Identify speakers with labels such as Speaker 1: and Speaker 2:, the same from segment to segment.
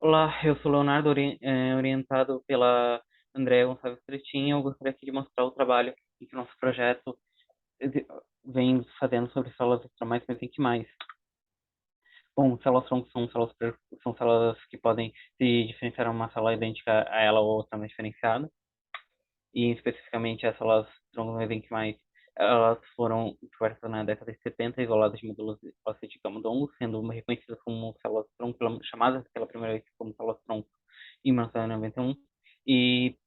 Speaker 1: Olá, eu sou Leonardo, orientado pela Andréa Gonçalves Cretin. Eu gostaria aqui de mostrar o trabalho que o nosso projeto eh, vem fazendo sobre células estromais mesenquimais. Bom, células-tronco são células que podem se diferenciar uma célula idêntica a ela ou outra diferenciada. E especificamente as células-tronco mesenquimais, elas foram descobertas na década de 70, isoladas de medula óssea de camundongos, sendo reconhecidas como células-tronco, chamadas pela primeira vez como células-tronco em 1991. E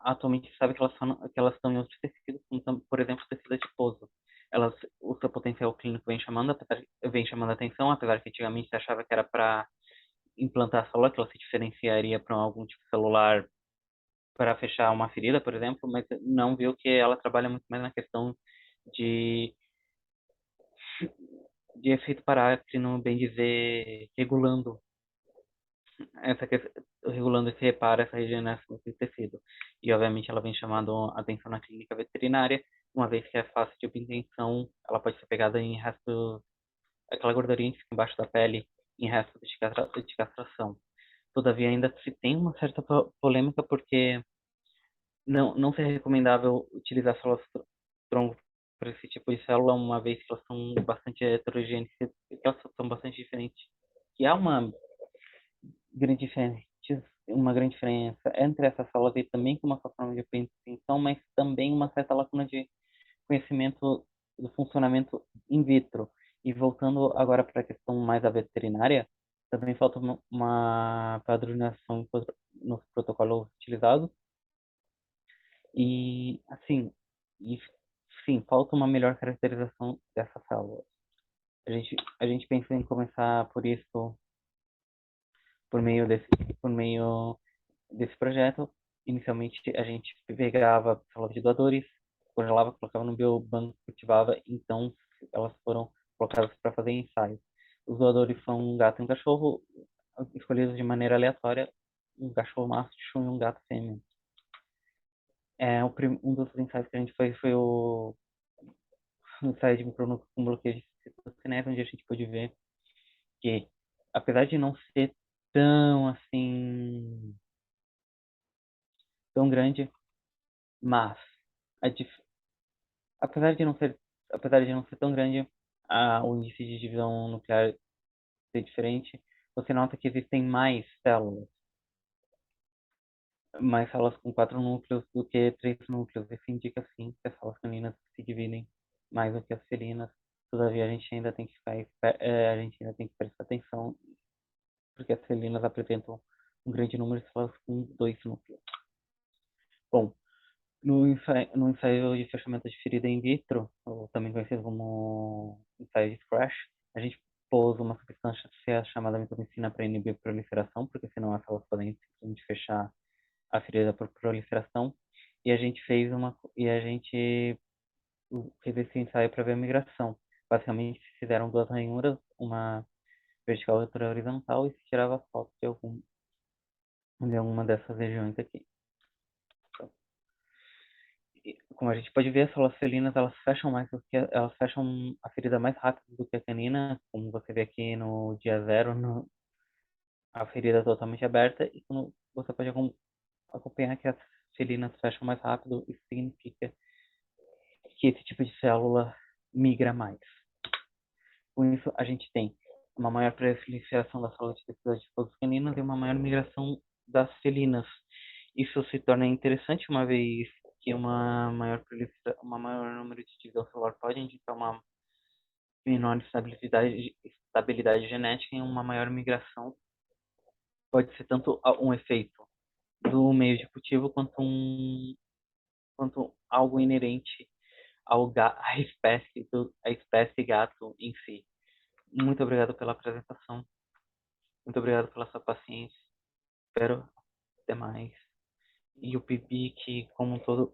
Speaker 1: atualmente se sabe que elas estão em outros tecidos, como por exemplo o tecido adiposo. Elas, o seu potencial clínico vem chamando a atenção, apesar que antigamente se achava que era para implantar a célula, que ela se diferenciaria para algum tipo celular para fechar uma ferida, por exemplo, mas não viu que ela trabalha muito mais na questão de, de efeito parácrino, bem dizer, regulando esse reparo, essa regeneração desse tecido. E, obviamente, ela vem chamando a atenção na clínica veterinária, uma vez que é fácil de obtenção, ela pode ser pegada em restos, aquela gordurinha que fica embaixo da pele, em restos de castração. Todavia, ainda se tem uma certa polêmica, porque não seria recomendável utilizar células-tronco para esse tipo de célula, uma vez que elas são bastante heterogêneas, que elas são bastante diferentes. E há uma grande diferença entre essas células e também com uma só forma de obtenção, mas também uma certa lacuna de conhecimento do funcionamento in vitro. E voltando agora para a questão mais da veterinária, também falta uma padronização nos protocolos utilizados e, assim, e, sim, falta uma melhor caracterização dessa célula. A gente pensa em começar por isso, por meio desse, por meio desse projeto. Inicialmente, a gente pegava células de doadores, congelava, colocava no biobanco, cultivava, então elas foram colocadas para fazer ensaios. Os doadores são um gato e um cachorro, escolhidos de maneira aleatória, um cachorro macho e um gato fêmea. Um dos ensaios que a gente fez foi no ensaio de micronúcleo com bloqueio de citocinese, onde a gente pôde ver que, apesar de não ser tão assim, tão grande, mas a dif- apesar de não ser, apesar de não ser tão grande, o índice de divisão nuclear ser diferente, você nota que existem mais células com quatro núcleos do que três núcleos. Isso indica sim que as células caninas se dividem mais do que as felinas. Todavia, a gente ainda tem que a gente ainda tem que prestar atenção, porque as felinas apresentam um grande número de células com dois núcleos. Bom, no ensaio de fechamento de ferida in vitro, ou também conhecido como ensaio de Scratch, a gente pôs uma substância chamada mitomicina para inibir a proliferação, porque senão as células podem simplesmente fechar a ferida por proliferação. E a gente fez esse ensaio para ver a migração. Basicamente, fizeram duas ranhuras, uma vertical e outra horizontal, e se tirava foto de alguma dessas regiões aqui. Como a gente pode ver, as células felinas, elas fecham a ferida mais rápido do que a canina, como você vê aqui no dia zero, a ferida é totalmente aberta, e como você pode acompanhar que as felinas fecham mais rápido, isso significa que esse tipo de célula migra mais. Com isso, a gente tem uma maior proliferação das células de tecido adiposo caninas e uma maior migração das felinas. Isso se torna interessante uma vez que uma maior número de divisão celular pode indicar uma menor estabilidade genética e uma maior migração. Pode ser tanto um efeito do meio de cultivo quanto algo inerente à espécie gato em si. Muito obrigado pela apresentação. Muito obrigado pela sua paciência. Espero até mais. E o PIBIC, como um todo,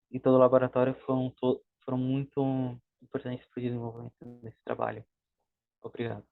Speaker 1: e todo o laboratório foram muito importantes para o desenvolvimento desse trabalho. Obrigado.